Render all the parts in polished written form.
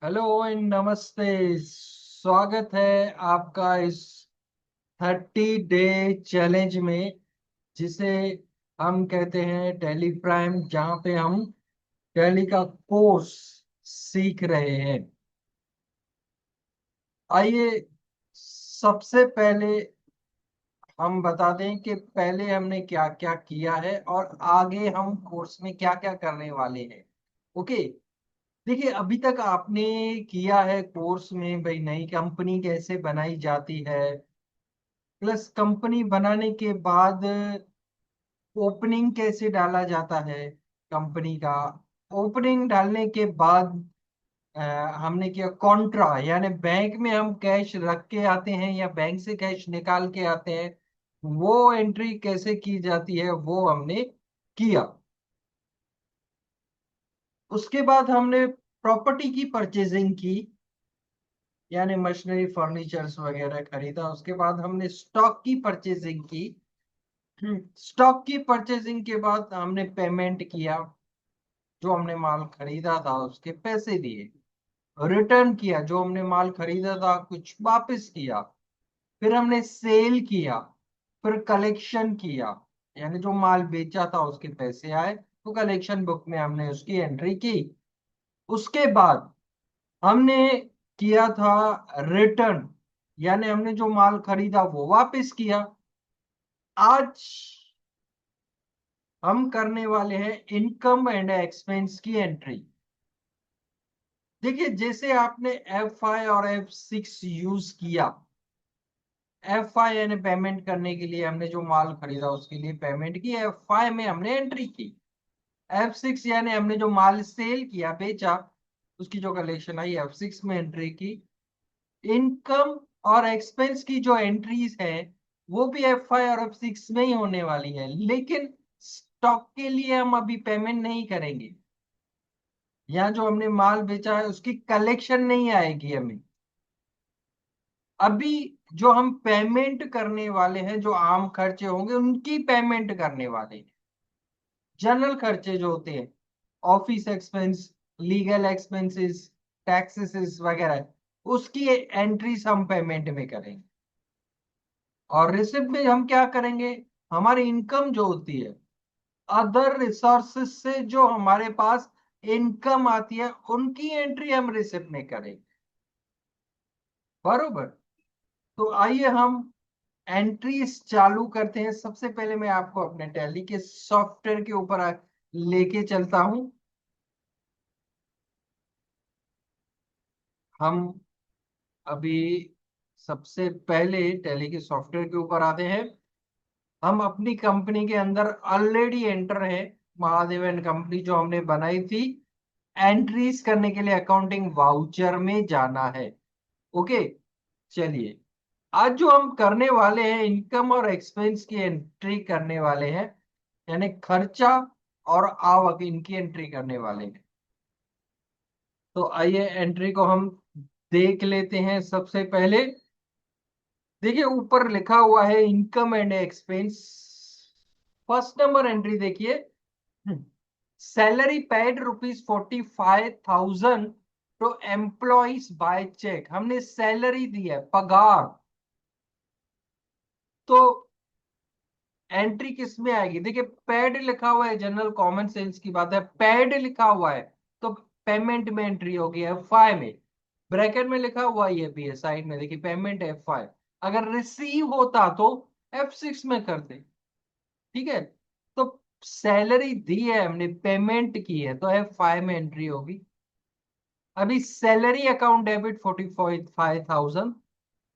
Hello and नमस्ते। स्वागत है आपका इस 30 डे चैलेंज में, जिसे हम कहते हैं टैली प्राइम, जहाँ पे हम टैली का कोर्स सीख रहे हैं। आइए सबसे पहले हम बता दें कि पहले हमने क्या क्या किया है और आगे हम कोर्स में क्या क्या करने वाले हैं। ओके। देखिए, अभी तक आपने किया है कोर्स में भाई नई कंपनी कैसे बनाई जाती है, प्लस कंपनी बनाने के बाद ओपनिंग कैसे डाला जाता है कंपनी का। ओपनिंग डालने के बाद अ, हमने किया कॉन्ट्रा, यानी बैंक में हम कैश रख के आते हैं या बैंक से कैश निकाल के आते हैं, वो एंट्री कैसे की जाती है वो हमने किया। उसके बाद हमने प्रॉपर्टी की परचेजिंग की, यानी मशीनरी फर्नीचर्स वगैरह खरीदा। उसके बाद हमने स्टॉक की परचेजिंग की। स्टॉक की परचेजिंग के बाद हमने पेमेंट किया, जो हमने माल खरीदा था उसके पैसे दिए। रिटर्न किया, जो हमने माल खरीदा था कुछ वापस किया। फिर हमने सेल किया। फिर कलेक्शन किया, यानी जो माल बेचा था उसके पैसे आए तो कलेक्शन बुक में हमने उसकी एंट्री की। उसके बाद हमने किया था रिटर्न, यानी हमने जो माल खरीदा वो वापस किया। आज हम करने वाले हैं इनकम एंड एक्सपेंस की एंट्री। देखिए, जैसे आपने F5 और F6 यूज किया। F5 यानी पेमेंट करने के लिए, हमने जो माल खरीदा उसके लिए पेमेंट की, F5 में हमने एंट्री की। F6 यानी हमने जो माल सेल किया, बेचा, उसकी जो कलेक्शन आई, F6 में एंट्री की। इनकम और एक्सपेंस की जो एंट्रीज है वो भी F5 और F6 में ही होने वाली है, लेकिन स्टॉक के लिए हम अभी पेमेंट नहीं करेंगे। यहाँ जो हमने माल बेचा है उसकी कलेक्शन नहीं आएगी हमें। अभी जो हम पेमेंट करने वाले हैं, जो आम खर्चे होंगे उनकी पेमेंट करने वाले हैं। जनरल खर्चे जो होते हैं, office expense, legal expenses, taxes वगैरह, उसकी एंट्रीज हम पेमेंट में करेंगे। और रिसिप्ट में हम क्या करेंगे, हमारी इनकम जो होती है, अदर रिसोर्सेस से जो हमारे पास इनकम आती है उनकी एंट्री हम रिसिप्ट में करेंगे। बरोबर। तो आइए हम एंट्रीज चालू करते हैं। सबसे पहले मैं आपको अपने टैली के सॉफ्टवेयर के ऊपर लेके चलता हूं। हम अभी सबसे पहले टैली के सॉफ्टवेयर के ऊपर आते हैं। हम अपनी कंपनी के अंदर ऑलरेडी एंटर है, महादेव एंड कंपनी जो हमने बनाई थी। एंट्रीज करने के लिए अकाउंटिंग वाउचर में जाना है। ओके। चलिए, आज जो हम करने वाले हैं, इनकम और एक्सपेंस की एंट्री करने वाले हैं, यानी खर्चा और आवक, इनकी एंट्री करने वाले हैं। तो आइए एंट्री को हम देख लेते हैं। सबसे पहले देखिए, ऊपर लिखा हुआ है income and expense. First number entry देखिए, salary paid ₹45,000 to employees by cheque. हमने सैलरी दी है, पगार। तो एंट्री किस में आएगी, देखिए पेड लिखा हुआ है, जनरल कॉमन सेंस की बात है, पेड लिखा हुआ है तो पेमेंट में एंट्री होगी F5 में। ब्रैकेट में लिखा हुआ ये भी है साइड में, देखिए पेमेंट F5। अगर रिसीव होता तो F6 में करते। ठीक है। तो सैलरी दी है हमने, पेमेंट की है, तो F5 में एंट्री होगी। अभी सैलरी अकाउंट डेबिट 45,000,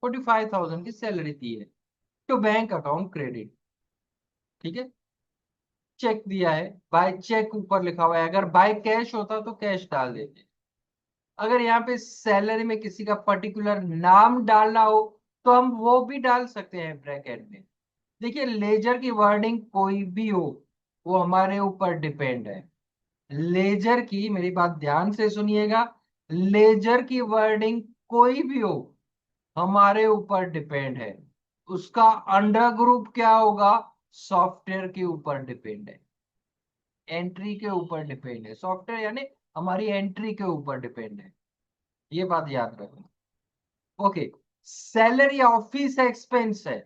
45,000 की सैलरी दी है, तो बैंक अकाउंट क्रेडिट। ठीक है। चेक दिया है, बाय चेक ऊपर लिखा हुआ है, अगर बाय कैश होता तो कैश डाल देते। अगर यहाँ पे सैलरी में किसी का पर्टिकुलर नाम डालना हो तो हम वो भी डाल सकते हैं ब्रैकेट में। देखिए, लेजर की वर्डिंग कोई भी हो, वो हमारे ऊपर डिपेंड है। लेजर की, मेरी बात ध्यान से सुनिएगा, लेजर की वर्डिंग कोई भी हो हमारे ऊपर डिपेंड है। उसका अंडर ग्रुप क्या होगा, सॉफ्टवेयर के ऊपर डिपेंड है, एंट्री के ऊपर डिपेंड है। सॉफ्टवेयर यानी हमारी एंट्री के ऊपर डिपेंड है। ये बात याद रखना। ओके, सैलरी ऑफिस एक्सपेंस है।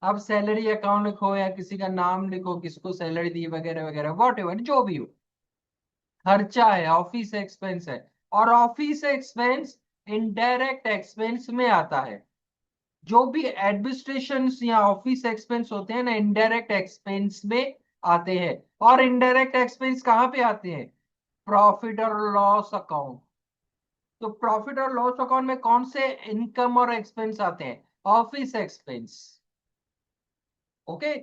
अब सैलरी अकाउंट लिखो या किसी का नाम लिखो, किसको सैलरी दी वगैरह वगैरह, वॉट एवर जो भी हो, खर्चा है, ऑफिस एक्सपेंस है। और ऑफिस एक्सपेंस इनडायरेक्ट एक्सपेंस में आता है। जो भी एडमिनिस्ट्रेशन या ऑफिस एक्सपेंस होते हैं ना, इनडायरेक्ट एक्सपेंस में आते हैं। और इनडायरेक्ट एक्सपेंस कहाँ पे आते हैं? प्रॉफिट और लॉस अकाउंट। तो प्रॉफिट और लॉस अकाउंट में कौन से इनकम और एक्सपेंस आते हैं? Office expense. ओके,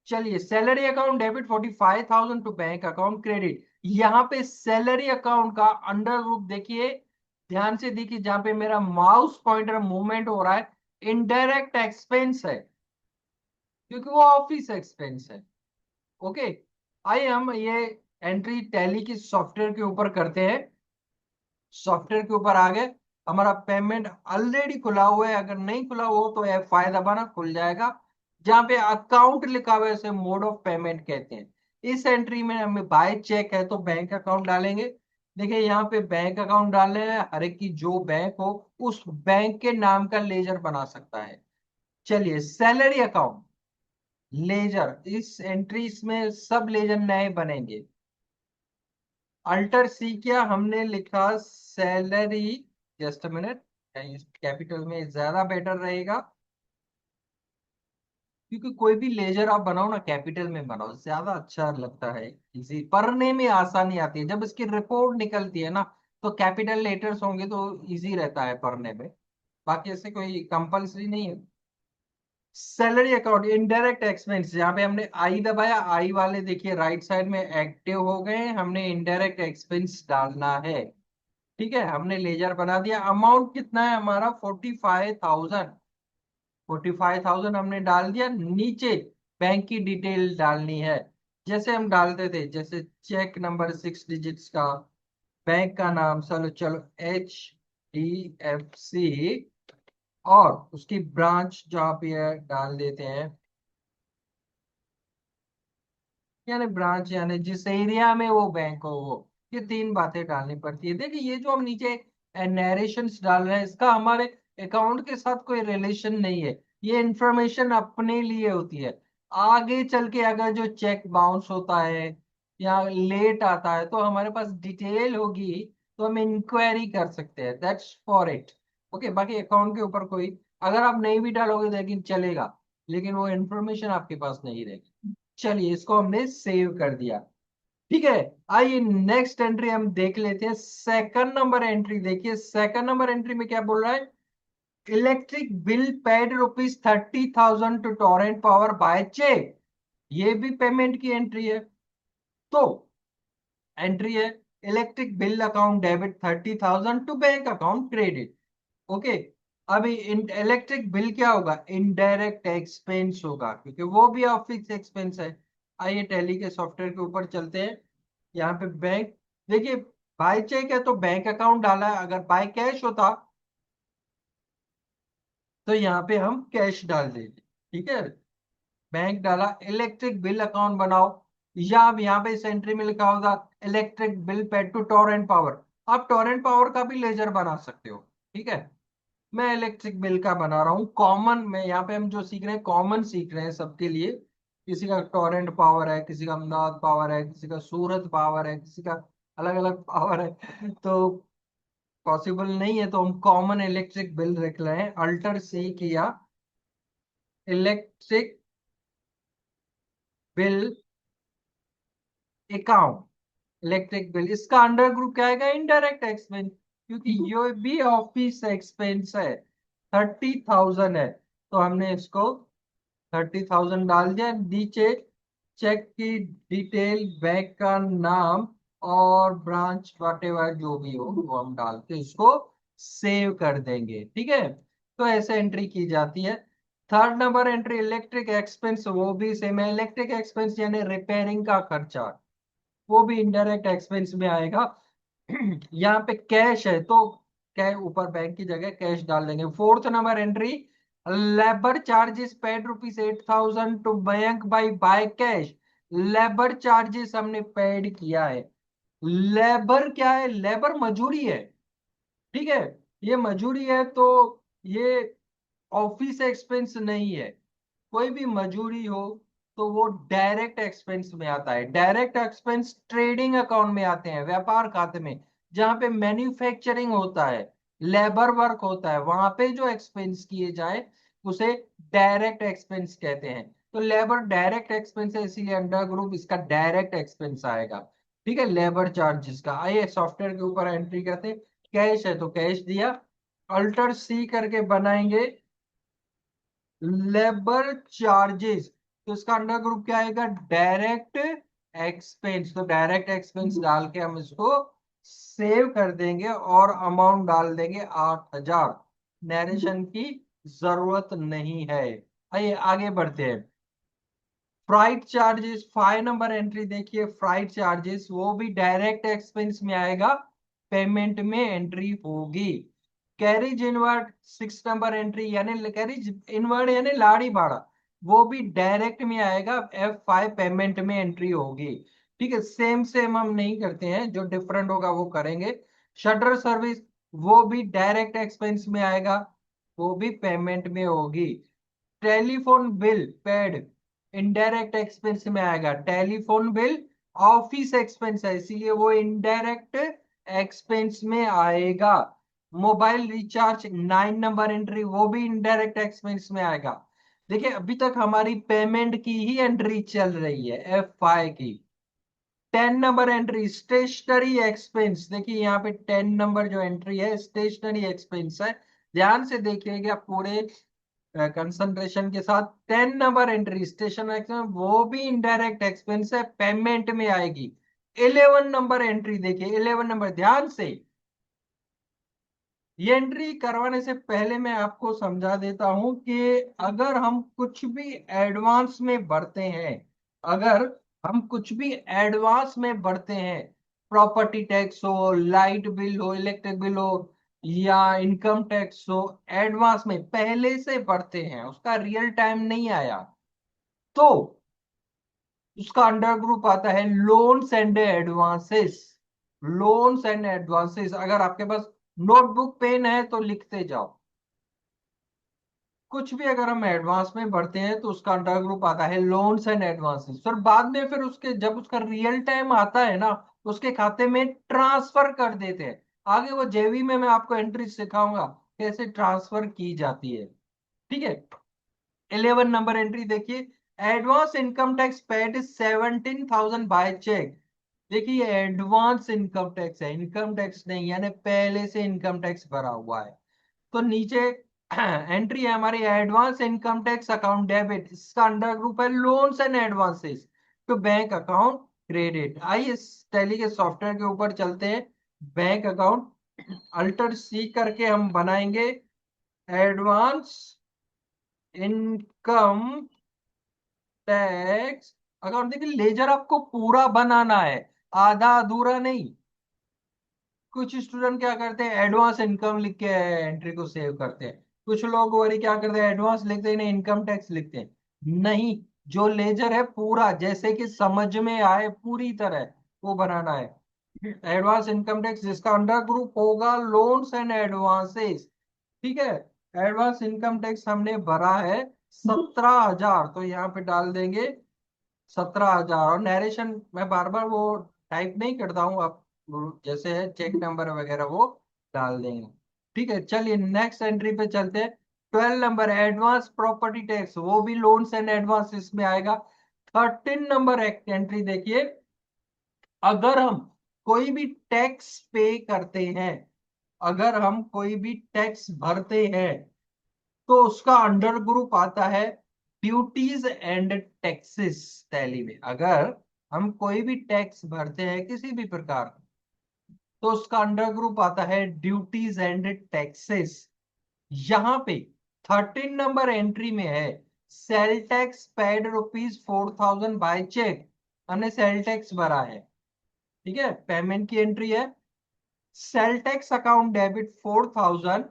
चलिए, salary account debit 45,000 to bank account credit. यहाँ पे सैलरी अकाउंट का अंडर ग्रुप देखिए, ध्यान से देखिए, जहां पे मेरा माउस पॉइंटर मूवमेंट हो रहा है, इनडायरेक्ट एक्सपेंस है, क्योंकि वो ऑफिस एक्सपेंस है। ओके, आइए हम ये एंट्री टैली की सॉफ्टवेयर के ऊपर करते हैं। सॉफ्टवेयर के ऊपर आ गए। हमारा पेमेंट ऑलरेडी खुला हुआ है, अगर नहीं खुला हो तो ये फायदा बना खुल जाएगा। जहां पे अकाउंट लिखा हुआ है उसे मोड ऑफ पेमेंट कहते हैं। इस एंट्री में हमें बाय चेक है तो बैंक अकाउंट डालेंगे। देखिए यहाँ पे बैंक अकाउंट डालने हैं, हर एक की जो बैंक हो उस बैंक के नाम का लेजर बना सकता है। चलिए, सैलरी अकाउंट लेजर, इस एंट्रीज में सब लेजर नए बनेंगे। अल्टर सी किया, हमने लिखा salary. Just a minute, capital में ज्यादा बेटर रहेगा, क्योंकि कोई भी लेजर आप बनाओ ना कैपिटल में बनाओ, ज्यादा अच्छा लगता है। इजी पढ़ने में आसानी आती है, जब इसकी रिपोर्ट निकलती है ना तो कैपिटल लेटर्स होंगे तो इजी रहता है पढ़ने में। बाकी ऐसे कोई कंपलसरी नहीं है। सैलरी अकाउंट इनडायरेक्ट एक्सपेंस, जहाँ पे हमने आई दबाया, आई वाले देखिए राइट साइड में एक्टिव हो गए, हमने इनडायरेक्ट एक्सपेंस डालना है। ठीक है, हमने लेजर बना दिया। अमाउंट कितना है हमारा? 45,000। 45,000 हमने डाल दिया। नीचे बैंक की डिटेल डालनी है, जैसे हम डालते थे, जैसे चेक नंबर 6 डिजिट्स का, बैंक का नाम, चलो चलो HDFC, और उसकी ब्रांच जहाँ पे है डाल देते हैं, यानी ब्रांच यानी जिस एरिया में वो बैंक हो वो। ये तीन बातें डालनी पड़ती है। देखिए ये जो हम नीचे नरेशंस डाल रहे हैं, इसका हमारे अकाउंट के साथ कोई रिलेशन नहीं है। ये इंफॉर्मेशन अपने लिए होती है। आगे चल के अगर जो चेक बाउंस होता है या लेट आता है तो हमारे पास डिटेल होगी, तो हम इंक्वायरी कर सकते हैं, दैट्स फॉर इट। ओके, बाकी अकाउंट के ऊपर कोई, अगर आप नहीं भी डालोगे लेकिन चलेगा, लेकिन वो इंफॉर्मेशन आपके पास नहीं रहेगी। चलिए, इसको हमने सेव कर दिया। ठीक है, आइए नेक्स्ट एंट्री हम देख लेते हैं। सेकंड नंबर एंट्री देखिए, सेकंड नंबर एंट्री में क्या बोल रहा है? Electric bill paid ₹30,000 to Torrent Power by cheque. ये भी पेमेंट की एंट्री है। तो एंट्री है, electric bill account debit 30,000 to bank account credit. Okay, अभी इलेक्ट्रिक बिल क्या होगा? इनडायरेक्ट एक्सपेंस होगा, क्योंकि वो भी ऑफिस एक्सपेंस है। आइए टैली के सॉफ्टवेयर के ऊपर चलते हैं। यहाँ पे बैंक, देखिए बाय चेक है तो बैंक अकाउंट डाला है, अगर बाय कैश होता तो यहाँ पे हम कैश डाल देंगे। ठीक है, बैंक डाला, इलेक्ट्रिक बिल अकाउंट बनाओ, या अब यहाँ पे इस एंट्री में लिखा होगा electric bill paid to Torrent Power. आप टोरेंट पावर का भी लेजर बना सकते हो। ठीक है, मैं इलेक्ट्रिक बिल का बना रहा हूँ कॉमन में। यहाँ पे हम जो सीख रहे हैं कॉमन सीख रहे हैं सबके लिए। किसी का टोरेंट पावर है, किसी का अहमदाबाद पावर है, किसी का सूरत पावर है, किसी का अलग अलग पावर है, तो पॉसिबल नहीं है, तो हम कॉमन इलेक्ट्रिक बिल रख रहे हैं। अल्टर सी किया, electric bill account, electric bill, इसका अंडर ग्रुप क्या आएगा? इनडायरेक्ट एक्सपेंस, क्योंकि ये भी ऑफिस एक्सपेंस है। 30,000 है तो हमने इसको 30,000 डाल दिया। नीचे चेक की डिटेल, बैंक का नाम और ब्रांच वटेवर जो भी हो वो हम डाल के इसको सेव कर देंगे। ठीक है, तो ऐसे एंट्री की जाती है। Third number entry electric expense, वो भी सेम है। इलेक्ट्रिक एक्सपेंस यानी रिपेयरिंग का खर्चा, वो भी इनडायरेक्ट एक्सपेंस में आएगा। यहाँ पे कैश है तो कै ऊपर बैंक की जगह कैश डाल देंगे। Fourth number entry, labour charges paid ₹8,000 to bank by cash. Labour charges हमने पेड किया है। लेबर क्या है? लेबर मजूरी है। ठीक है, ये मजूरी है तो ये ऑफिस एक्सपेंस नहीं है। कोई भी मजूरी हो तो वो डायरेक्ट एक्सपेंस में आता है। डायरेक्ट एक्सपेंस ट्रेडिंग अकाउंट में आते हैं, व्यापार खाते में, जहां पे मैन्युफैक्चरिंग होता है, लेबर वर्क होता है, वहां पे जो एक्सपेंस किए जाए उसे डायरेक्ट एक्सपेंस कहते हैं। तो लेबर डायरेक्ट एक्सपेंस है, इसीलिए अंडर ग्रुप इसका डायरेक्ट एक्सपेंस आएगा। ठीक है, लेबर चार्जेस का। आइए सॉफ्टवेयर के ऊपर एंट्री करते हैं। कैश है तो कैश दिया, अल्टर सी करके बनाएंगे लेबर चार्जेस। तो इसका अंडर ग्रुप क्या आएगा, डायरेक्ट एक्सपेंस। तो डायरेक्ट एक्सपेंस डाल के हम इसको सेव कर देंगे और अमाउंट डाल देंगे 8,000। नरेशन की जरूरत नहीं है। आइए आगे बढ़ते हैं। फ्राइट चार्जेस 5 नंबर एंट्री देखिए, फ्राइट चार्जेस वो भी डायरेक्ट एक्सपेंस में आएगा, पेमेंट में एंट्री होगी। कैरिज इनवर्ड 6 नंबर एंट्री, यानी कैरिज इनवर्ड यानी लाड़ी भाड़ा, वो भी डायरेक्ट में आएगा, F5 पेमेंट में एंट्री होगी। ठीक है, सेम सेम हम नहीं करते हैं, जो डिफरेंट होगा वो करेंगे। शटर सर्विस वो भी डायरेक्ट एक्सपेंस में आएगा, वो भी पेमेंट में होगी। Telephone bill paid indirect expense में आएगा। टेलीफोन बिल ऑफिस एक्सपेंस है, इसीलिए वो इनडायरेक्ट एक्सपेंस में आएगा। मोबाइल रिचार्ज 9 नंबर एंट्री, वो भी इनडायरेक्ट एक्सपेंस में आएगा। देखिए अभी तक हमारी पेमेंट की ही एंट्री चल रही है, F5 की। 10 नंबर एंट्री स्टेशनरी एक्सपेंस, देखिए यहाँ पे 10 नंबर जो एंट्री है स्टेशनरी एक्सपेंस है। ध्यान से देखिएगा पूरे कंसंट्रेशन के साथ। 10 नंबर एंट्री स्टेशन एक्सपेंस वो भी इनडायरेक्ट एक्सपेंस है, पेमेंट में आएगी। 11 नंबर एंट्री देखिए, 11 नंबर, ध्यान से। ये एंट्री करवाने से पहले मैं आपको समझा देता हूं कि अगर हम कुछ भी एडवांस में भरते हैं, अगर हम कुछ भी एडवांस में भरते हैं, प्रॉपर्टी टैक्स हो, लाइट बिल हो, इलेक्ट्रिक बिल हो, या इनकम टैक्स हो, एडवांस में पहले से भरते हैं, उसका रियल टाइम नहीं आया, तो उसका अंडर ग्रुप आता है loans and advances. Loans and advances, अगर आपके पास नोटबुक पेन है तो लिखते जाओ। कुछ भी अगर हम एडवांस में भरते हैं तो उसका अंडर ग्रुप आता है लोन्स एंड एडवांसेस। फिर बाद में फिर उसके जब उसका रियल टाइम आता है ना, उसके खाते में ट्रांसफर कर देते हैं। आगे वो जेवी में मैं आपको एंट्री सिखाऊंगा कैसे ट्रांसफर की जाती है। ठीक है, 11 नंबर एंट्री देखिए, advance income tax paid 17,000 by cheque. देखिए एडवांस इनकम टैक्स है, इनकम टैक्स नहीं, यानी पहले से इनकम टैक्स भरा हुआ है। तो नीचे एंट्री है हमारी advance income tax account debit, इसका अंडर ग्रुप है loans and advances to bank account credit. आइए इस टैली के सॉफ्टवेयर के ऊपर चलते हैं। बैंक अकाउंट अल्टर सी करके हम बनाएंगे एडवांस इनकम टैक्स अकाउंट। देखिए लेजर आपको पूरा बनाना है, आधा अधूरा नहीं। कुछ स्टूडेंट क्या करते हैं, एडवांस इनकम लिख के एंट्री को सेव करते हैं। कुछ लोग वही क्या करते हैं, एडवांस लिखते ही नहीं इनकम टैक्स लिखते हैं। नहीं, जो लेजर है पूरा जैसे कि समझ में आए पूरी तरह वो बनाना है। एडवांस इनकम टैक्स जिसका अंडर ग्रुप होगा लोन्स एंड एडवांसेस। ठीक है, एडवांस इनकम टैक्स हमने भरा है 17,000, तो यहाँ पे डाल देंगे 17,000। और नरेशन मैं बार बार वो टाइप नहीं करता हूँ, आप वो जैसे है चेक नंबर वगैरह वो डाल देंगे। ठीक है, चलिए नेक्स्ट एंट्री पे चलते हैं। 12 नंबर एडवांस प्रॉपर्टी टैक्स, वो भी लोन्स एंड एडवांस इसमें आएगा। 13 नंबर एंट्री देखिए, अगर हम कोई भी टैक्स पे करते हैं, अगर हम कोई भी टैक्स भरते हैं, तो उसका अंडर ग्रुप आता है ड्यूटीज एंड टैक्सेस। टैली में अगर हम कोई भी टैक्स भरते हैं किसी भी प्रकार का, तो उसका अंडर ग्रुप आता है ड्यूटीज एंड टैक्सेस। यहां पे 13 नंबर एंट्री में है sale tax paid ₹4,000 by cheque, हमने सेल टैक्स भरा है। ठीक है, पेमेंट की एंट्री है sale tax account debit 4,000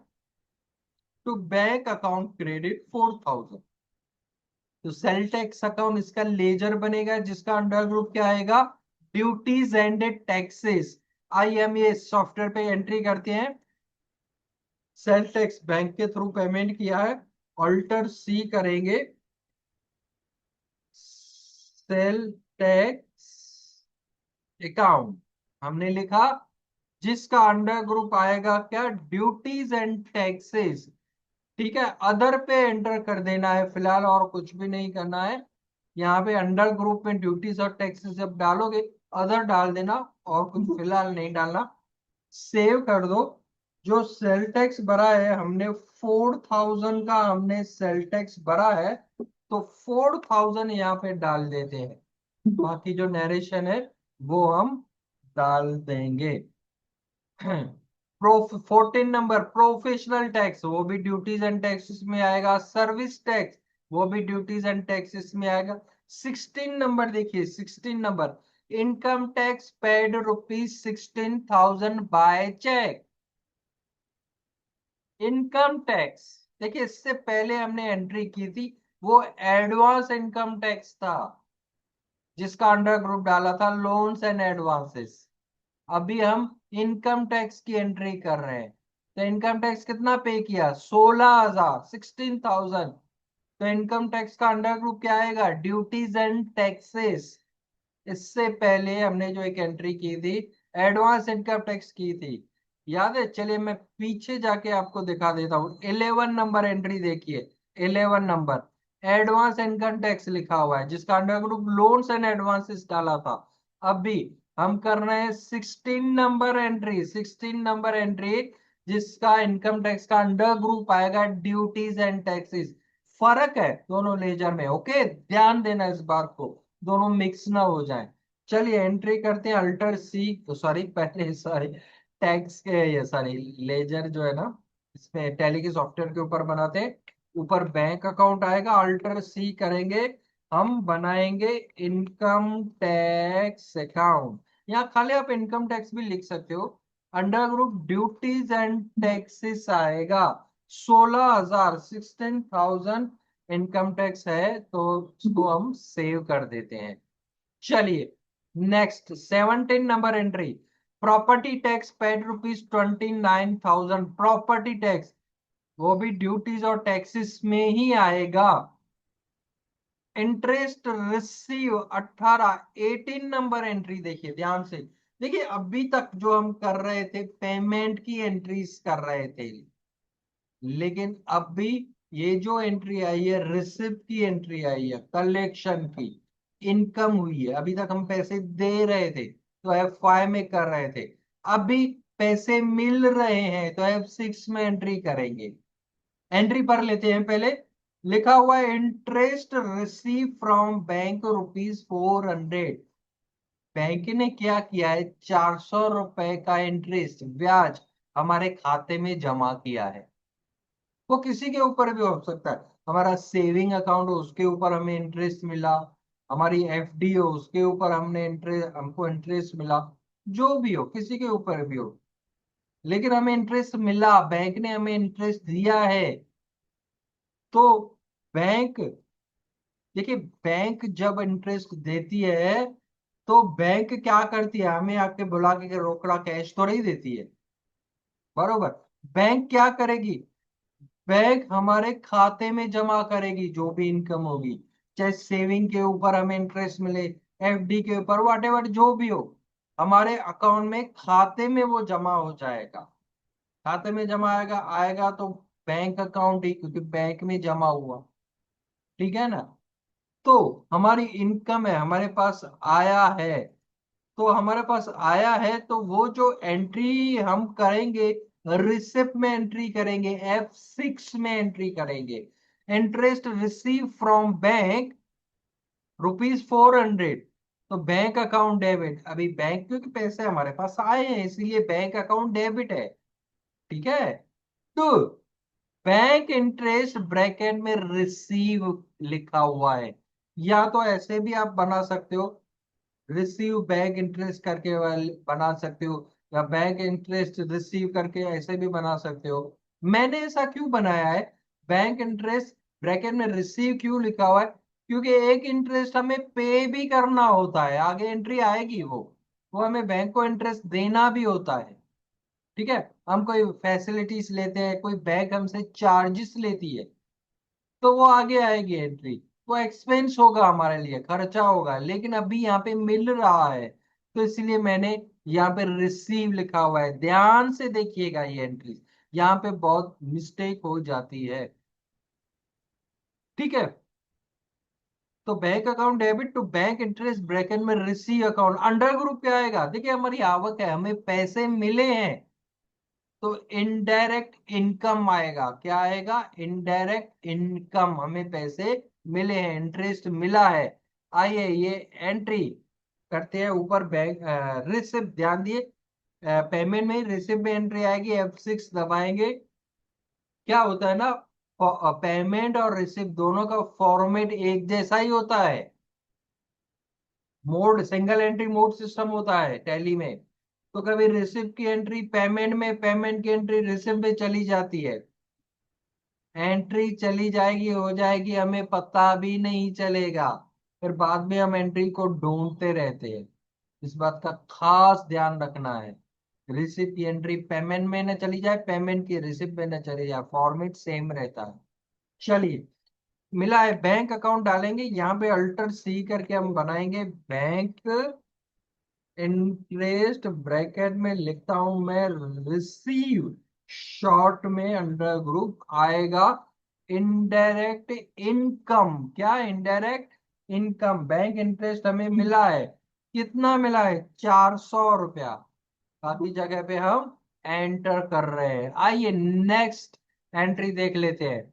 to bank account credit 4,000। तो सेल टैक्स अकाउंट इसका लेजर बनेगा, जिसका अंडर ग्रुप क्या आएगा, ड्यूटीज एंड टैक्सेस। आइए हम ये सॉफ्टवेयर पे एंट्री करते हैं। सेल टैक्स बैंक के थ्रू पेमेंट किया है, अल्टर सी करेंगे, सेल टैक्स अकाउंट हमने लिखा, जिसका अंडर ग्रुप आएगा क्या, ड्यूटीज एंड टैक्सेस। ठीक है, अदर पे एंटर कर देना है फिलहाल, और कुछ भी नहीं करना है। यहाँ पे अंडर ग्रुप में ड्यूटीज और टैक्सेस जब डालोगे, अदर डाल देना, और कुछ फिलहाल नहीं डालना। सेव कर दो। जो सेल टैक्स भरा है हमने, 4000 का हमने सेल टैक्स भरा है, तो 4000 यहाँ पे डाल देते हैं। बाकी जो नरेशन है वो हम डाल देंगे। प्रो 14 नंबर प्रोफेशनल टैक्स, वो भी ड्यूटीज एंड टैक्सेस में आएगा। सर्विस टैक्स, वो भी ड्यूटीज एंड टैक्सेस में आएगा। 16 नंबर देखिए, 16 number income tax paid ₹16,000 by cheque. Income tax देखिए, इससे पहले हमने एंट्री की थी, वो एडवांस इनकम टैक्स था, जिसका अंडर ग्रुप डाला था लोन्स एंड एडवांसेस। अभी हम इनकम टैक्स की एंट्री कर रहे हैं। तो इनकम टैक्स कितना पे किया, 16,000, 16,000। तो इनकम टैक्स का अंडर ग्रुप क्या आएगा, ड्यूटीज एंड टैक्सेस। इससे पहले हमने जो एक एंट्री की थी, एडवांस इनकम टैक्स की थी, याद है। चलिए मैं पीछे जाके आपको दिखा देता हूँ। 11 नंबर एंट्री देखिए, 11 नंबर एडवांस इनकम टैक्स लिखा हुआ है, जिसका under group loans and advances डाला था। अभी हम कर रहे हैं 16 नंबर एंट्री, 16 नंबर एंट्री, जिसका इनकम टैक्स का अंडर ग्रुप आएगा ड्यूटीज एंड टैक्सेस। फर्क है दोनों लेजर में, ओके, ध्यान देना इस बात को, दोनों मिक्स ना हो जाए। चलिए एंट्री करते हैं, अल्टर सी, सॉरी पहले, सॉरी टैक्स के, ये सॉरी लेजर जो है ना, इसमें टैली के सॉफ्टवेयर के ऊपर बनाते हैं। ऊपर बैंक अकाउंट आएगा, अल्टर सी करेंगे, हम बनाएंगे इनकम टैक्स अकाउंट। यहाँ खाली आप इनकम टैक्स भी लिख सकते हो। Under group duties and taxes आएगा, 16,000, 16,000 इनकम टैक्स है, तो इसको हम सेव कर देते हैं। चलिए next 17 number entry, property tax paid ₹29,000। Property tax वो भी ड्यूटीज और टैक्सेस में ही आएगा। इंटरेस्ट रिसीव 18 नंबर एंट्री देखिए ध्यान से। देखिए अभी तक जो हम कर रहे थे, पेमेंट की एंट्रीज कर रहे थे, लेकिन अभी ये जो एंट्री आई है, रिसिप्ट की एंट्री आई है, कलेक्शन की, इनकम हुई है। अभी तक हम पैसे दे रहे थे तो F5 में कर रहे थे, अभी पैसे मिल रहे हैं तो F6 में एंट्री करेंगे। एंट्री पर लेते हैं पहले। लिखा हुआ है interest receive from bank ₹400। Bank ने क्या किया है, 400 रुपए का इंटरेस्ट, ब्याज हमारे खाते में जमा किया है। वो किसी के ऊपर भी हो सकता है, हमारा सेविंग अकाउंट हो उसके ऊपर हमें इंटरेस्ट मिला, हमारी एफडी हो उसके ऊपर हमने इंटरेस्ट, हमको इंटरेस्ट मिला, जो भी हो किसी के ऊपर भी हो, लेकिन हमें इंटरेस्ट मिला, बैंक ने हमें इंटरेस्ट दिया है। तो बैंक, देखिए बैंक जब इंटरेस्ट देती है, तो बैंक क्या करती है, हमें आके बुला के रोकड़ा कैश तो नहीं देती है, बरोबर। बैंक क्या करेगी, बैंक हमारे खाते में जमा करेगी जो भी इनकम होगी, चाहे सेविंग के ऊपर हमें इंटरेस्ट मिले, एफडी के ऊपर, वॉटेवर जो भी हो, हमारे अकाउंट में खाते में वो जमा हो जाएगा। खाते में जमा आएगा, आएगा तो बैंक अकाउंट ही, क्योंकि बैंक में जमा हुआ, ठीक है ना। तो हमारी इनकम है, हमारे पास आया है, तो हमारे पास आया है, तो वो जो एंट्री हम करेंगे, रिसिप्ट में एंट्री करेंगे, F6 में एंट्री करेंगे। इंटरेस्ट रिसीव फ्रॉम बैंक ₹400, तो बैंक अकाउंट डेबिट, अभी बैंक क्योंकि पैसे हमारे पास आए हैं इसीलिए बैंक अकाउंट डेबिट है, ठीक है। तो बैंक इंटरेस्ट ब्रैकेट में रिसीव लिखा हुआ है, या तो ऐसे भी आप बना सकते हो, रिसीव बैंक इंटरेस्ट करके बना सकते हो, या बैंक इंटरेस्ट रिसीव करके ऐसे भी बना सकते हो। मैंने ऐसा क्यों बनाया है, बैंक इंटरेस्ट ब्रैकेट में रिसीव क्यों लिखा हुआ है, क्योंकि एक इंटरेस्ट हमें पे भी करना होता है, आगे एंट्री आएगी वो हमें बैंक को इंटरेस्ट देना भी होता है। ठीक है, हम कोई फैसिलिटीज लेते हैं, कोई बैंक हमसे चार्जेस लेती है, तो वो आगे आएगी एंट्री। वो एक्सपेंस होगा, हमारे लिए खर्चा होगा, लेकिन अभी यहाँ पे मिल रहा है, तो इसलिए मैंने यहाँ पे रिसीव लिखा हुआ है। ध्यान से देखिएगा ये एंट्री, यहाँ पे बहुत मिस्टेक हो जाती है। ठीक है, तो bank account debit to bank interest bracket में रिसीव अकाउंट अंडर ग्रुप क्या आएगा? देखिए हमारी आवक है, हमें पैसे मिले हैं, तो इनडायरेक्ट इनकम आएगा। क्या आएगा? इनडायरेक्ट इनकम, हमें पैसे मिले हैं, इंटरेस्ट मिला है। आइए ये एंट्री करते हैं ऊपर। बैंक रिसिप्ट, ध्यान दिए, पेमेंट में रिसिप्ट में एंट्री आएगी, F6 दबाएंगे। क्या होता है ना, पेमेंट और रिसिप्ट दोनों का फॉर्मेट एक जैसा ही होता है। Mode single entry mode system होता है टैली में। तो कभी रिसिप्ट की एंट्री पेमेंट में, पेमेंट की एंट्री रिसिप्ट में चली जाती है। एंट्री चली जाएगी, हो जाएगी, हमें पता भी नहीं चलेगा, फिर बाद में हम एंट्री को ढूंढते रहते हैं। इस बात का खास ध्यान रखना है। रिसिप्ट की एंट्री पेमेंट में न चली जाए, पेमेंट की रिसिप्ट में न चली जाए, फॉर्मेट सेम रहता है। चलिए, मिला है, बैंक अकाउंट डालेंगे यहाँ पे, अल्टर सी करके हम बनाएंगे बैंक इंटरेस्ट, ब्रैकेट में लिखता हूं मैं रिसीव, शॉर्ट में अंडर ग्रुप आएगा इनडायरेक्ट इनकम। क्या? Indirect income. बैंक इंटरेस्ट हमें मिला है, कितना मिला है? 400 रुपया। काफी जगह पे हम एंटर कर रहे हैं। आइए नेक्स्ट एंट्री देख लेते हैं।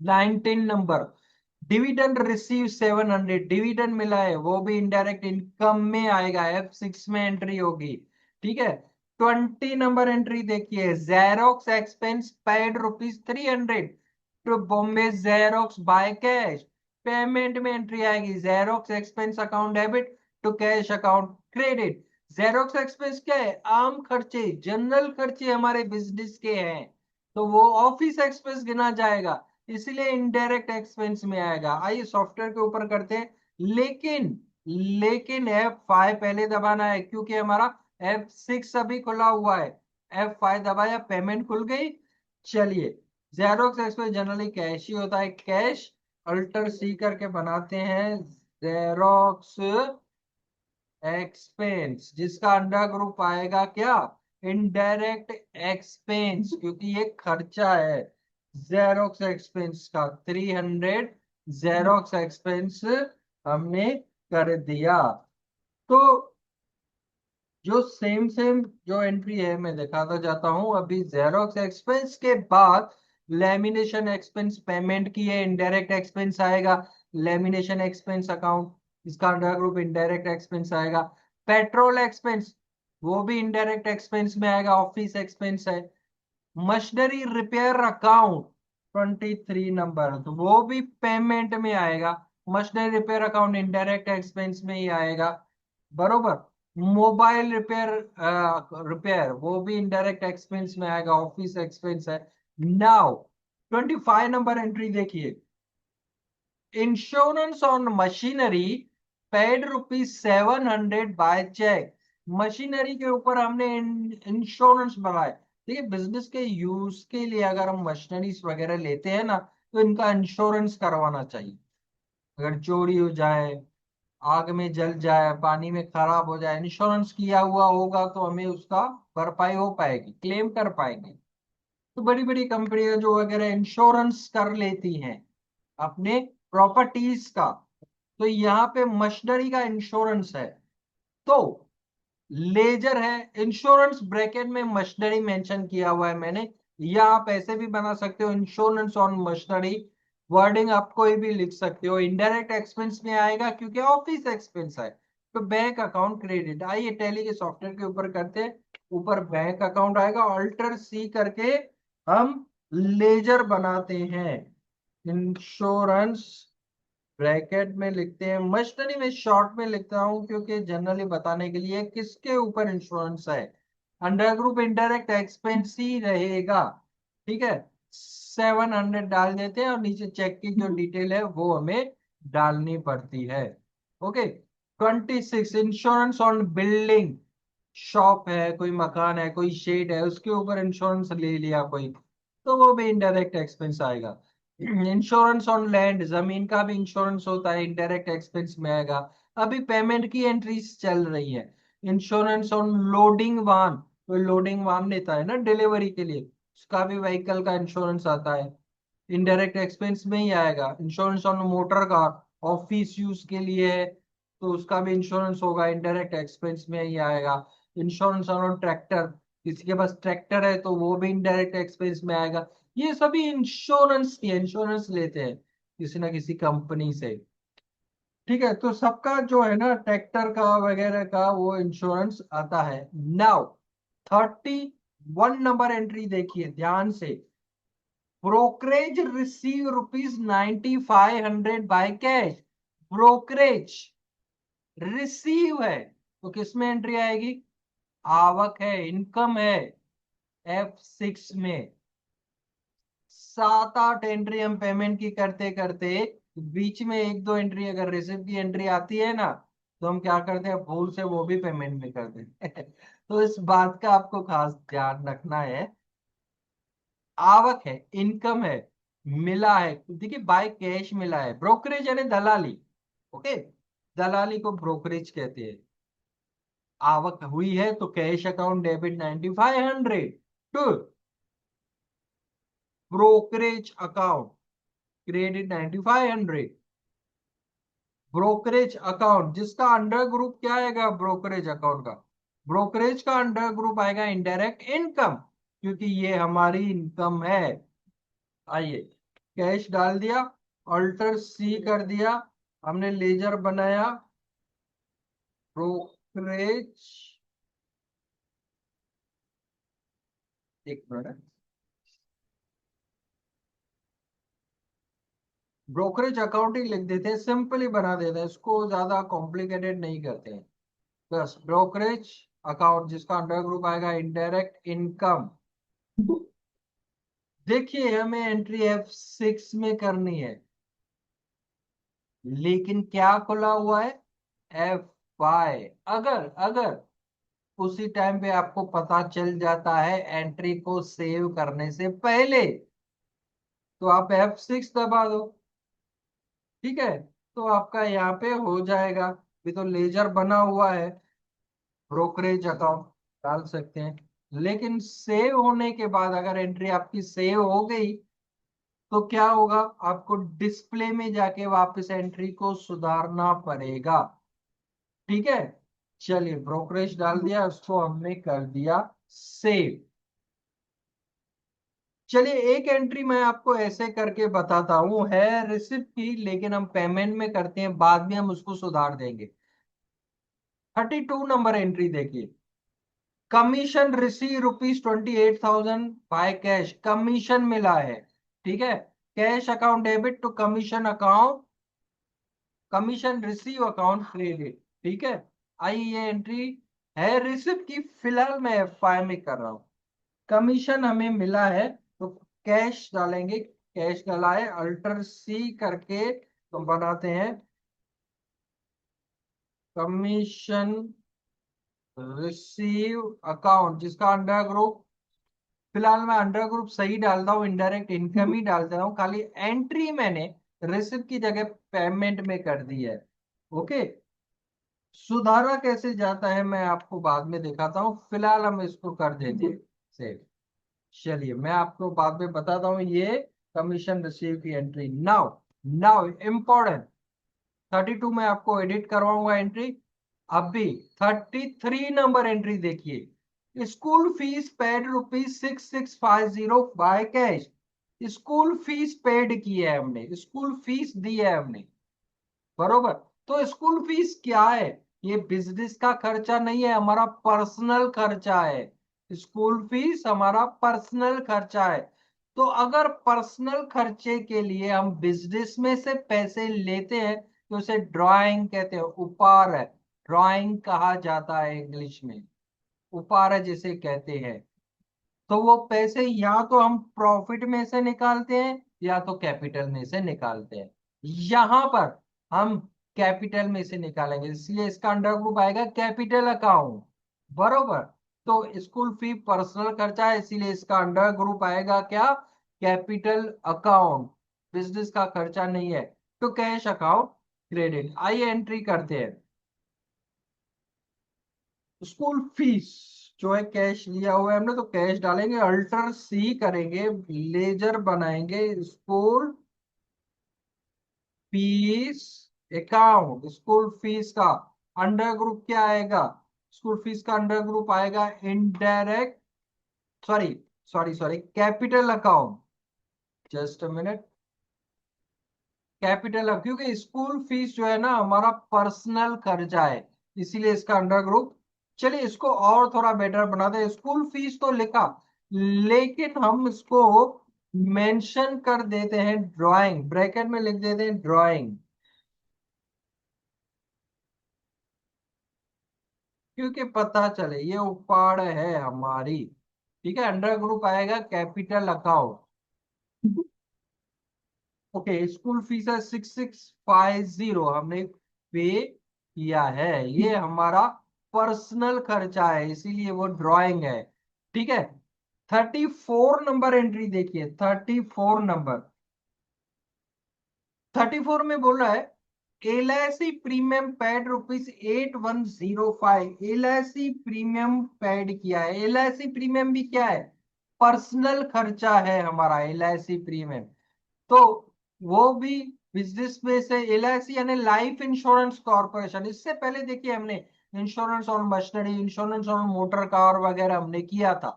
19 नंबर, डिविडेंड रिसीव 700, डिविडेंड मिला है, वो भी इनडायरेक्ट इनकम में आएगा, F6 में एंट्री होगी। ठीक है, 20 नंबर एंट्री देखिए, xerox expense paid ₹300 to Bombay xerox by cash. Payment में एंट्री आएगी, xerox expense account debit to cash account credit. Xerox expense क्या है? आम खर्चे, जनरल खर्चे हमारे बिजनेस के हैं, तो वो ऑफिस एक्सपेंस गिना जाएगा, इसलिए इनडायरेक्ट एक्सपेंस में आएगा। आइए सॉफ्टवेयर के ऊपर करते हैं, लेकिन F5 पहले दबाना है, क्योंकि हमारा F6 अभी खुला हुआ है। F5 दबाया, पेमेंट खुल गई। चलिए, जेरोक्स एक्सपेंस जनरली कैश ही होता है, कैश। अल्टर सी करके बनाते हैं जेरोक्स एक्सपेंस, जिसका अंडर ग्रुप आएगा क्या? इनडायरेक्ट एक्सपेंस, क्योंकि ये खर्चा है। जेरोक्स एक्सपेंस का 300 जेरोक्स एक्सपेंस हमने कर दिया। तो जो सेम सेम जो एंट्री है मैं दिखाता जाता हूं। अभी जेरोक्स एक्सपेंस के बाद लेमिनेशन एक्सपेंस पेमेंट की है, इनडायरेक्ट एक्सपेंस आएगा। लेमिनेशन एक्सपेंस अकाउंट, इसका अंडर ग्रुप इनडायरेक्ट एक्सपेंस आएगा। पेट्रोल एक्सपेंस, वो भी इनडायरेक्ट एक्सपेंस में आएगा, ऑफिस एक्सपेंस है। मशीनरी रिपेयर अकाउंट 23 नंबर, तो वो भी पेमेंट में आएगा। Machinery repair account indirect expense में ही आएगा, बरोबर। मोबाइल रिपेयर, रिपेयर वो भी इनडायरेक्ट एक्सपेंस में आएगा, ऑफिस एक्सपेंस है। नाउ 25 नंबर एंट्री देखिए, insurance on machinery paid ₹700 by cheque. Machinery के ऊपर हमने इंश्योरेंस भरा है। देखिए, बिजनेस के यूज के लिए अगर हम मशीनरीज वगैरह लेते हैं ना, तो इनका इंश्योरेंस करवाना चाहिए। अगर चोरी हो जाए, आग में जल जाए, पानी में खराब हो जाए, इंश्योरेंस किया हुआ होगा तो हमें उसका भरपाई हो पाएगी, क्लेम कर पाएंगे। तो बड़ी बड़ी कंपनियां जो वगैरह इंश्योरेंस कर लेती हैं अपने प्रॉपर्टीज का, तो यहाँ पे मशीनरी का इंश्योरेंस है। तो लेजर है, इंश्योरेंस ब्रैकेट में मशीनरी मेंशन किया हुआ है मैंने, या आप ऐसे भी बना सकते हो, इंश्योरेंस ऑन मशीनरी। वर्डिंग आप कोई भी लिख सकते हो। इनडायरेक्ट एक्सपेंस में आएगा क्योंकि ऑफिस एक्सपेंस है। तो बैंक अकाउंट क्रेडिट। आइए टैली के सॉफ्टवेयर के ऊपर करते हैं। ऊपर बैंक अकाउंट आएगा, अल्टर सी करके हम लेजर बनाते हैं। इंश्योरेंस ब्रैकेट में लिखते हैं, मशीनरी में शॉर्ट में लिखता हूं क्योंकि जनरली बताने के लिए किसके ऊपर इंश्योरेंस है। अंडर ग्रुप इनडायरेक्ट एक्सपेंस ही रहेगा। ठीक है, 700 डाल देते हैं, और नीचे चेक की जो डिटेल है वो हमें डालनी पड़ती है। Okay, 26 insurance on building, shop है, कोई मकान है, कोई शेड है, उसके ऊपर इंश्योरेंस ले लिया कोई, तो वो भी इनडायरेक्ट एक्सपेंस आएगा। इंश्योरेंस ऑन लैंड, जमीन का भी इंश्योरेंस होता है, इनडायरेक्ट एक्सपेंस में आएगा। अभी पेमेंट की एंट्रीज चल रही है। इंश्योरेंस ऑन लोडिंग वाहन, कोई लोडिंग वाहन लेता है ना डिलीवरी के लिए, उसका भी व्हीकल का इंश्योरेंस आता है, इनडायरेक्ट एक्सपेंस में ही आएगा। Insurance on motor car, office use के लिए है, तो उसका भी इंश्योरेंस होगा, इनडायरेक्ट एक्सपेंस में ही आएगा। इंश्योरेंस ऑन ट्रैक्टर, किसी के पास ट्रैक्टर है तो वो भी इनडायरेक्ट एक्सपेंस में आएगा। ये सभी इंश्योरेंस की इंश्योरेंस लेते हैं किसी ना किसी कंपनी से। ठीक है, तो सबका जो है ना ट्रैक्टर का वगैरह का वो इंश्योरेंस आता है। नाउ 31 नंबर एंट्री देखिए ध्यान से। Brokerage receive ₹9500 by cash. Brokerage receive है तो किसमें एंट्री आएगी? आवक है, इनकम है, F6 में। 7-8 एंट्री हम पेमेंट की करते करते बीच में एक दो एंट्री अगर रिसिप्ट की एंट्री आती है ना, तो हम क्या करते हैं, भूल से वो भी पेमेंट में कर देते हैं। तो इस बात का आपको खास ध्यान रखना है। आवक है, इनकम है, मिला है, देखिए बाय कैश मिला है। ब्रोकरेज यानी दलाली, ओके, दलाली को ब्रोकरेज कहते हैं। आवक हुई है तो cash account debit 9500 to brokerage account credit 9500। Brokerage account जिसका अंडर ग्रुप क्या आएगा ब्रोकरेज अकाउंट का, ब्रोकरेज का अंडर ग्रुप आएगा इनडायरेक्ट इनकम, क्योंकि ये हमारी इनकम है। आइए, कैश डाल दिया, अल्टर सी कर दिया, हमने लेजर बनाया, ब्रोकरेज, एक मिनट, ब्रोकरेज अकाउंट ही लिख देते हैं, सिंपल ही बना देते हैं, इसको ज्यादा कॉम्प्लिकेटेड नहीं करते हैं। बस ब्रोकरेज अकाउंट जिसका अंडर ग्रुप आएगा इनडायरेक्ट इनकम। देखिए हमें एंट्री F6 में करनी है, लेकिन क्या खुला हुआ है, F5। अगर अगर उसी टाइम पे आपको पता चल जाता है एंट्री को सेव करने से पहले, तो आप F6 दबा दो। ठीक है, तो आपका यहाँ पे हो जाएगा। भी तो लेजर बना हुआ है, ब्रोकरेज अकाउंट डाल सकते हैं। लेकिन सेव होने के बाद अगर एंट्री आपकी सेव हो गई, तो क्या होगा, आपको डिस्प्ले में जाके वापस एंट्री को सुधारना पड़ेगा। ठीक है, चलिए ब्रोकरेज डाल दिया, उसको हमने कर दिया सेव। चलिए एक एंट्री मैं आपको ऐसे करके बताता हूं, है रिसिप्ट की, लेकिन हम पेमेंट में करते हैं, बाद में हम उसको सुधार देंगे। 32 नंबर एंट्री देखिए। Commission receive ₹28,000 by cash, commission मिला है। ठीक है, cash account debit to commission account, commission receive account credit. ठीक है, आई ये एंट्री है रिसिप्ट की, फिलहाल मैं F5 में कर रहा हूं। कमीशन हमें मिला है तो कैश डालेंगे, कैश डाला है, अल्टर सी करके तो बनाते हैं कमीशन रिसीव अकाउंट जिसका अंडर ग्रुप, फिलहाल मैं अंडर ग्रुप सही डालता हूँ, इनडायरेक्ट इनकम ही डालता हूँ, खाली एंट्री मैंने रिसिप्ट की जगह पेमेंट में कर दी है। ओके, सुधारा कैसे जाता है मैं आपको बाद में दिखाता हूँ, फिलहाल हम इसको कर देते हैं सेव। चलिए मैं आपको बाद में बताता हूँ ये कमीशन रिसीव की एंट्री। नाउ नाउ इम्पोर्टेंट, 32 में आपको एडिट करवाऊंगा एंट्री। अभी 33 नंबर एंट्री देखिए। School fees paid ₹6650 by cash. School fees paid की है हमने, स्कूल फीस दी है हमने, बरोबर। तो स्कूल फीस क्या है, ये बिजनेस का खर्चा नहीं है, हमारा पर्सनल खर्चा है। स्कूल फीस हमारा पर्सनल खर्चा है। तो अगर पर्सनल खर्चे के लिए हम बिजनेस में से पैसे लेते हैं तो उसे ड्राइंग कहते हैं, उपहार है, ड्राइंग कहा जाता है इंग्लिश में, उपहार है जिसे कहते हैं। तो वो पैसे या तो हम प्रॉफिट में से निकालते हैं या तो कैपिटल में से निकालते हैं। यहां पर हम कैपिटल में से निकालेंगे, इसलिए इसका अंडर ग्रुप आएगा कैपिटल अकाउंट। बरोबर। तो स्कूल फी पर्सनल खर्चा है, इसीलिए इसका अंडर ग्रुप आएगा क्या, कैपिटल अकाउंट। बिजनेस का खर्चा नहीं है। तो कैश अकाउंट क्रेडिट, आइए एंट्री करते हैं। स्कूल फीस जो है कैश लिया हुआ है हमने, तो कैश डालेंगे, अल्टर सी करेंगे, लेजर बनाएंगे, school fees account. School fees का अंडर ग्रुप क्या आएगा, स्कूल फीस का अंडर ग्रुप आएगा indirect, sorry sorry sorry, capital account. Just a minute, capital अब, क्योंकि स्कूल फीस जो है ना हमारा पर्सनल खर्चा है, इसीलिए इसका अंडर ग्रुप। चलिए इसको और थोड़ा बेटर बनाते हैं। स्कूल फीस तो लिखा, लेकिन हम इसको मेंशन कर देते हैं ड्राइंग, ब्रैकेट में लिख देते हैं ड्राइंग, क्योंकि पता चले ये उपाड़ है हमारी। ठीक है, अंडर ग्रुप आएगा capital account. Okay, school fees है 6650, हमने पे किया है, ये हमारा पर्सनल खर्चा है, इसीलिए वो ड्राइंग है। ठीक है, 34 नंबर एंट्री देखिए, 34 नंबर, 34 में बोल रहा है LIC premium paid ₹8105, LIC premium paid किया है। LIC प्रीमियम भी क्या है, पर्सनल खर्चा है हमारा LIC प्रीमियम। तो वो भी बिजनेस में से, LIC यानी लाइफ इंश्योरेंस कॉर्पोरेशन। इससे पहले देखिए हमने insurance on machinery, insurance on motor car वगैरह हमने किया था,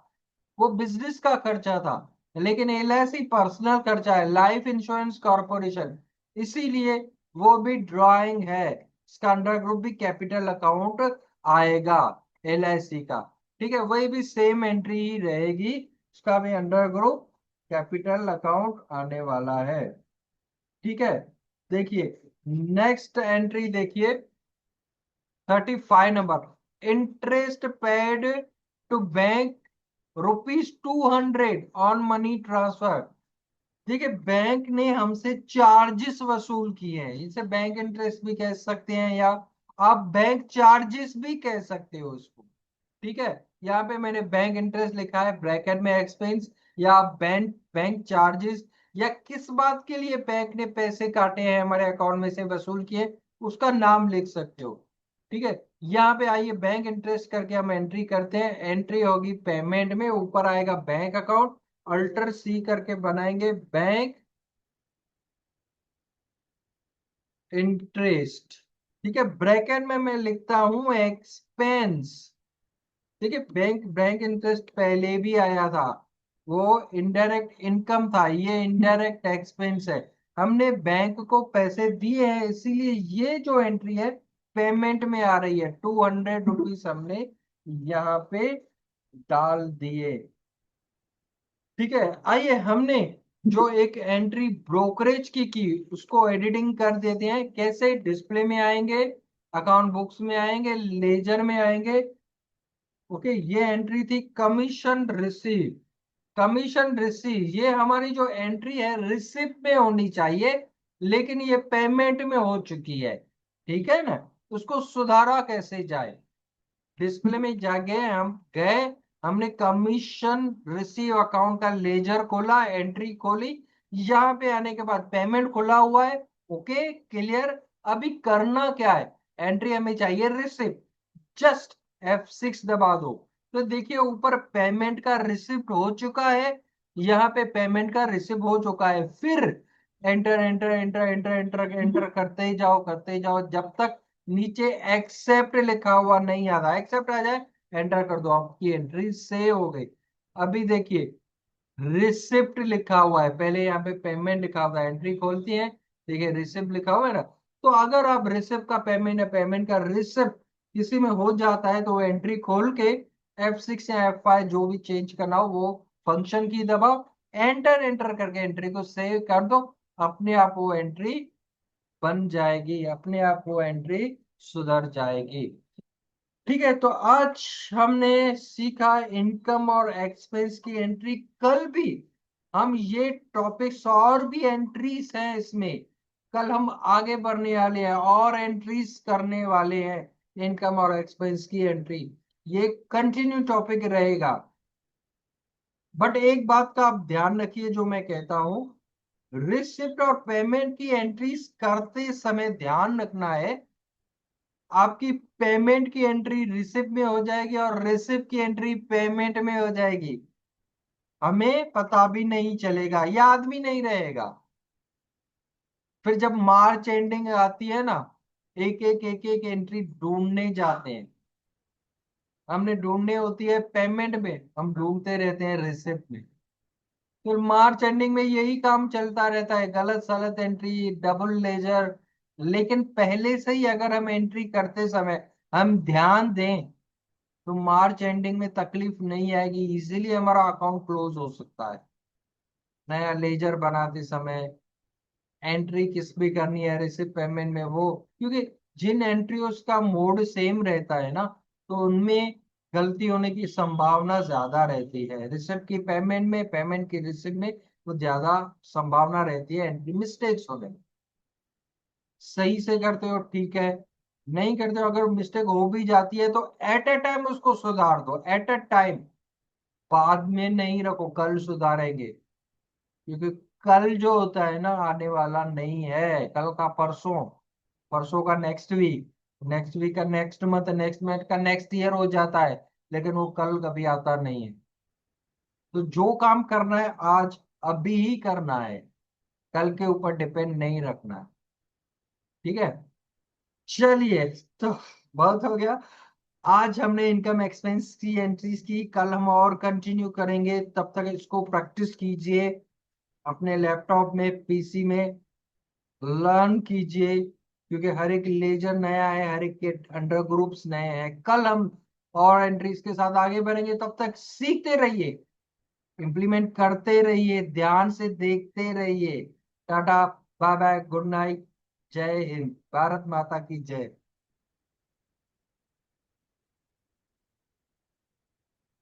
वो बिजनेस का खर्चा था। लेकिन LIC पर्सनल खर्चा है, लाइफ इंश्योरेंस कॉर्पोरेशन, इसीलिए वो भी ड्राइंग है। इसका अंडर ग्रुप भी कैपिटल अकाउंट आएगा LIC का। ठीक है, वही भी सेम एंट्री ही रहेगी, इसका भी अंडर ग्रुप कैपिटल अकाउंट आने वाला है। ठीक है, देखिए नेक्स्ट एंट्री देखिए, 35 number, interest paid to bank ₹200 on money transfer. देखिए बैंक ने हमसे चार्जेस वसूल किए हैं, इसे बैंक इंटरेस्ट भी कह सकते हैं, या आप बैंक चार्जेस भी कह सकते हो इसको। ठीक है, यहाँ पे मैंने बैंक इंटरेस्ट लिखा है, ब्रैकेट में एक्सपेंस, या आप बैंक बैंक चार्जेस, या किस बात के लिए बैंक ने पैसे काटे हैं हमारे अकाउंट में से वसूल किए, उसका नाम लिख सकते हो। ठीक है, यहाँ पे आइए बैंक इंटरेस्ट करके हम एंट्री करते हैं, एंट्री होगी पेमेंट में, ऊपर आएगा बैंक अकाउंट, अल्टर सी करके बनाएंगे बैंक इंटरेस्ट। ठीक है, ब्रैकेट में मैं लिखता हूं एक्सपेंस। देखिए बैंक बैंक इंटरेस्ट पहले भी आया था, वो इनडायरेक्ट इनकम था, ये इनडायरेक्ट एक्सपेंस है। हमने बैंक को पैसे दिए हैं, इसीलिए ये जो एंट्री है पेमेंट में आ रही है, ₹200 हमने यहाँ पे डाल दिए। ठीक है, आइए हमने जो एक एंट्री ब्रोकरेज की उसको एडिटिंग कर देते हैं। कैसे, डिस्प्ले में आएंगे, अकाउंट बुक्स में आएंगे, लेजर में आएंगे। ओके, ये एंट्री थी कमीशन रिसीव, कमीशन रिसीव, ये हमारी जो एंट्री है रिसिप्ट में होनी चाहिए, लेकिन ये पेमेंट में हो चुकी है। ठीक है ना, उसको सुधारा कैसे जाए, डिस्प्ले में जा गए, हम गए, हमने कमीशन रिसीव अकाउंट का लेजर खोला, एंट्री खोली, यहाँ पे आने के बाद पेमेंट खुला हुआ है। ओके क्लियर, अभी करना क्या है, एंट्री हमें चाहिए रिसिप्ट, जस्ट F6 दबा दो, तो देखिए ऊपर पेमेंट का रिसिप्ट हो चुका है, यहाँ पे पेमेंट का रिसिप्ट हो चुका है। फिर enter enter enter enter enter enter करते ही जाओ, करते ही जाओ, जब तक नीचे एक्सेप्ट लिखा हुआ नहीं आता, एक्सेप्ट आ जाए एंटर कर दो, आपकी एंट्री सेव हो गई। अभी देखिए रिसिप्ट लिखा हुआ है, पहले यहाँ पे पेमेंट लिखा हुआ है, एंट्री खोलती है, देखिए रिसिप्ट लिखा हुआ है ना। तो अगर आप रिसिप्ट का पेमेंट है, पेमेंट का रिसिप्ट किसी में हो जाता है, तो वो एंट्री खोल के F6 या F5 जो भी चेंज करना हो वो फंक्शन की दबाओ, एंटर एंटर करके एंट्री को सेव कर दो, अपने आप वो एंट्री बन जाएगी, अपने आप वो एंट्री सुधर जाएगी। ठीक है, तो आज हमने सीखा इनकम और एक्सपेंस की एंट्री। कल भी हम ये टॉपिक्स और भी एंट्रीज हैं इसमें, कल हम आगे बढ़ने वाले हैं और एंट्रीज करने वाले हैं, इनकम और एक्सपेंस की एंट्री। ये कंटिन्यू टॉपिक रहेगा। बट एक बात का आप ध्यान रखिए जो मैं कहता हूं, रिसिप्ट और पेमेंट की एंट्रीज करते समय ध्यान रखना है, आपकी पेमेंट की एंट्री रिसिप्ट में हो जाएगी और रिसिप्ट की एंट्री पेमेंट में हो जाएगी। हमें पता भी नहीं चलेगा, याद भी नहीं रहेगा। फिर जब मार्च एंडिंग आती है ना, एक एक एंट्री ढूंढने जाते हैं, हमने ढूंढने होती है पेमेंट में, हम ढूंढते रहते हैं रिसिप्ट में। फिर मार्च एंडिंग में यही काम चलता रहता है, गलत सलत एंट्री, डबल लेजर। लेकिन पहले से ही अगर हम एंट्री करते समय हम ध्यान दें, तो मार्च एंडिंग में तकलीफ नहीं आएगी, इजीली हमारा अकाउंट क्लोज हो सकता है। नया लेजर बनाते समय एंट्री किस भी करनी है रिसिप्ट पेमेंट में, वो क्योंकि जिन एंट्रियों का मोड सेम रहता है ना, तो उनमें गलती होने की संभावना ज्यादा रहती है। रिसिप्ट की पेमेंट में, पेमेंट की रिसिप्ट में वो ज्यादा संभावना रहती है एंट्री मिस्टेक्स होने में। सही से करते हो ठीक है, नहीं करते हो, अगर मिस्टेक हो भी जाती है तो एट अ टाइम उसको सुधार दो, एट अ टाइम। बाद में नहीं रखो कल सुधारेंगे, क्योंकि कल जो होता है ना आने वाला नहीं है, कल का परसों, परसों का नेक्स्ट वीक, नेक्स्ट वीक का नेक्स्ट मंथ, नेक्स्ट मंथ का नेक्स्ट ईयर हो जाता है, लेकिन वो कल कभी आता नहीं है। तो जो काम करना है आज अभी ही करना है, कल के ऊपर डिपेंड नहीं रखना है। ठीक है, चलिए, तो बहुत हो गया। आज हमने इनकम एक्सपेंस की एंट्रीज की, कल हम और कंटिन्यू करेंगे। तब तक इसको प्रैक्टिस कीजिए अपने लैपटॉप में, पीसी में लर्न कीजिए, क्योंकि हर एक लेजर नया है, हर एक के अंडर ग्रुप्स नए हैं। कल हम और एंट्रीज के साथ आगे बढ़ेंगे, तब तक सीखते रहिए, इंप्लीमेंट करते रहिए, ध्यान से देखते रहिए। Tata, bye bye, good night, जय हिंद, भारत माता की जय।